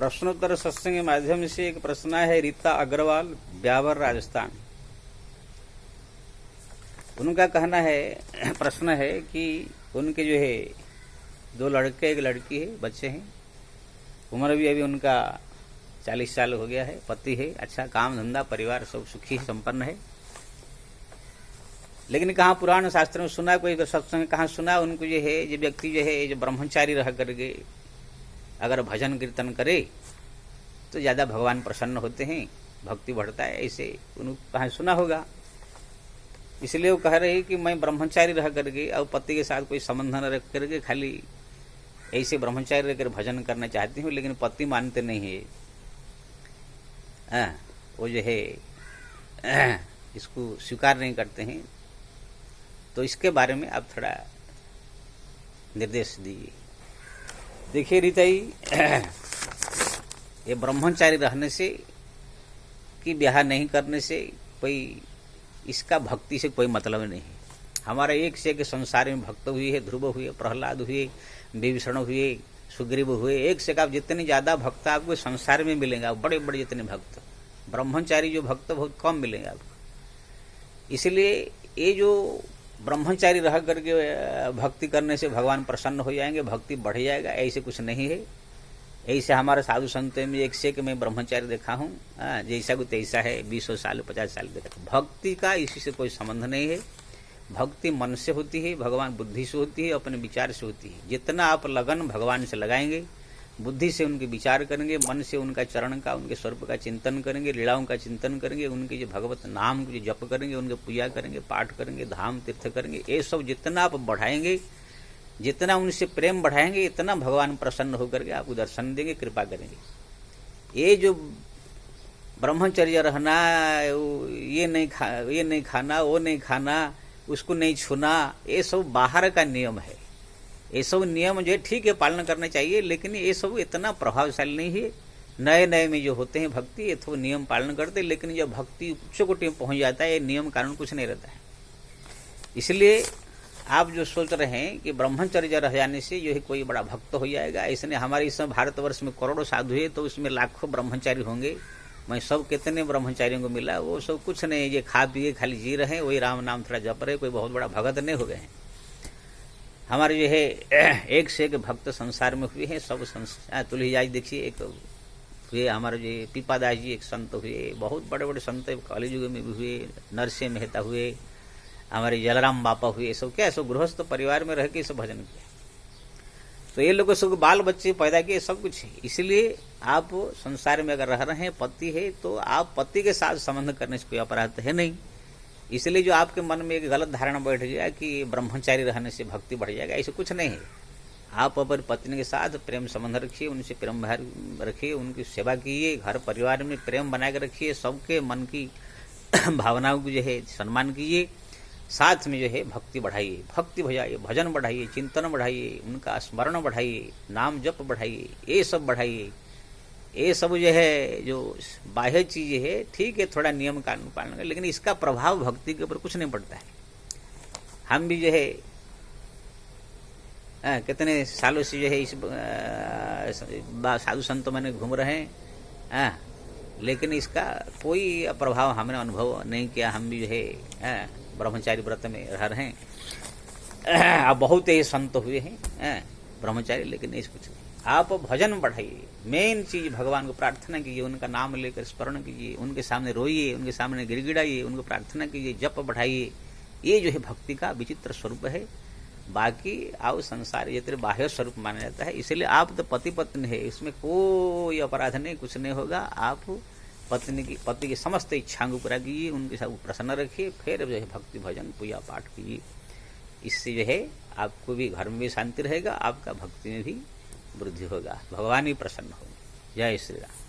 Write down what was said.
प्रश्नोत्तर सत्संग के माध्यम से एक प्रश्न है रीता अग्रवाल, ब्यावर, राजस्थान। उनका कहना है, प्रश्न है कि उनके जो है 2 लड़के 1 लड़की है, बच्चे हैं। उम्र भी अभी उनका 40 साल हो गया है। पति है, अच्छा काम धंधा, परिवार सब सुखी संपन्न है। लेकिन कहाँ पुराण शास्त्र में सुना, कोई सत्संग कहाँ सुना उनको जो है, जो व्यक्ति जो है जो ब्रह्मचारी रह करके अगर भजन कीर्तन करे तो ज्यादा भगवान प्रसन्न होते हैं, भक्ति बढ़ता है। ऐसे उनको कहाँ सुना होगा। इसलिए वो कह रहे हैं कि मैं ब्रह्मचारी रह करके और पति के साथ कोई संबंध न रख करके खाली ऐसे ब्रह्मचारी रहकर भजन करना चाहती हूँ, लेकिन पति मानते नहीं है। वो जो है इसको स्वीकार नहीं करते हैं। तो इसके बारे में आप थोड़ा निर्देश दीजिए। देखिए रीताई, ये ब्रह्मचारी रहने से कि ब्याह नहीं करने से कोई इसका भक्ति से कोई मतलब नहीं है। हमारा एक से एक संसार में भक्त हुए है, ध्रुव हुए, प्रहलाद हुए, विभीषण हुए, सुग्रीव हुए, एक से आप जितने ज्यादा भक्त आपको संसार में मिलेंगे, बड़े बड़े जितने भक्त, ब्रह्मचारी जो भक्त बहुत कम मिलेंगे आपको। इसलिए ये जो ब्रह्मचारी रह करके भक्ति करने से भगवान प्रसन्न हो जाएंगे, भक्ति बढ़ जाएगा, ऐसे कुछ नहीं है। ऐसे हमारे साधु संत में एक से कि मैं ब्रह्मचारी देखा हूँ, जैसा को तैसा है, 20 साल 50 साल देखा। भक्ति का इसी से कोई संबंध नहीं है। भक्ति मन से होती है, भगवान बुद्धि से होती है, अपने विचार से होती है। जितना आप लगन भगवान से लगाएंगे, बुद्धि से उनके विचार करेंगे, मन से उनका चरण का, उनके स्वरूप का चिंतन करेंगे, लीलाओं का चिंतन करेंगे, उनके जो भगवत नाम को जो जप करेंगे, उनके पूजा करेंगे, पाठ करेंगे, धाम तीर्थ करेंगे, ये सब जितना आप बढ़ाएंगे, जितना उनसे प्रेम बढ़ाएंगे, इतना भगवान प्रसन्न होकर के आपको दर्शन देंगे, कृपा करेंगे। ये जो ब्रह्मचर्य रहना, ये नहीं खाना, वो नहीं खाना, उसको नहीं छूना, ये सब बाहर का नियम है। ये सब नियम जो ठीक है पालन करना चाहिए, लेकिन ये सब इतना प्रभावशाली नहीं है। नए नए में जो होते हैं भक्ति, ये तो नियम पालन करते, लेकिन जब भक्ति उच्च कोटि में पहुंच जाता है, ये नियम कानून कुछ नहीं रहता है। इसलिए आप जो सोच रहे हैं कि ब्रह्मचर्य रह जाने से जो है कोई बड़ा भक्त हो जाएगा, ऐसे नहीं। हमारे इस भारतवर्ष में करोड़ों साधु है, तो उसमें लाखों ब्रह्मचारी होंगे। मैं सब कितने ब्रह्मचारियों को मिला, वो सब कुछ नहीं, ये खा पिए खाली जी रहे हैं, वही राम नाम थोड़ा जप रहे, कोई बहुत बड़ा भगत नहीं हो गए हैं। हमारे जो है एक से एक भक्त संसार में हुए हैं। सब तुलसीदास देखिए एक हुए, हमारे जो पीपादास जी एक संत हुए, बहुत बड़े बड़े संत कलियुग में भी हुए, नरसिंह मेहता हुए, हमारे जलराम बापा हुए। सब क्या, सब गृहस्थ परिवार में रह के सब भजन किया। तो ये लोग सब बाल बच्चे पैदा किए, सब कुछ है। इसलिए आप संसार में अगर रह रहे हैं, पति है, तो आप पति के साथ संबंध करने से कोई अपराध है नहीं। इसलिए जो आपके मन में एक गलत धारणा बैठ गया कि ब्रह्मचारी रहने से भक्ति बढ़ जाएगा, ऐसे कुछ नहीं है। आप अपनी पत्नी के साथ प्रेम संबंध रखिए, उनसे प्रेम भार रखिए, उनकी सेवा कीजिए, घर परिवार में प्रेम बना के रखिए, सबके मन की भावनाओं को जो है सम्मान कीजिए, साथ में जो है भक्ति बढ़ाइए, भक्ति भजाइए, भजन बढ़ाइए, चिंतन बढ़ाइए, उनका स्मरण बढ़ाइए, नाम जप बढ़ाइए, ये सब बढ़ाइए। ये सब जो है जो बाह्य चीजें है, ठीक है, थोड़ा नियम कानून पालन करें, लेकिन इसका प्रभाव भक्ति के ऊपर कुछ नहीं पड़ता है। हम भी जो है कितने सालों से जो है इस साधु संतों में घूम रहे हैं, लेकिन इसका कोई प्रभाव हमने अनुभव नहीं किया। हम भी जो है ब्रह्मचारी व्रत में रह रहे हैं। अब बहुत ही संत हुए हैं ब्रह्मचारी, लेकिन इस कुछ नहीं। आप भजन बढ़ाइए, मेन चीज भगवान को प्रार्थना कीजिए, उनका नाम लेकर स्मरण कीजिए, उनके सामने रोइए, उनके सामने गिड़गिड़ाइए, उनको प्रार्थना कीजिए, जप बढ़ाइए। ये जो है भक्ति का विचित्र स्वरूप है। बाकी आओ संसार ये तेरे बाह्य स्वरूप माना जाता है। इसलिए आप तो पति पत्नी है, इसमें कोई अपराध नहीं, कुछ नहीं होगा। आप पति की समस्त इच्छाओं को पूरा कीजिए, उनके साथ प्रसन्न रखिए, फिर जो है भक्ति भजन पूजा पाठ कीजिए। इससे जो है आपको भी घर में भी शांति रहेगा, आपका भक्ति में भी वृद्धि होगा, भगवान भी प्रसन्न होंगे। जय श्री राम।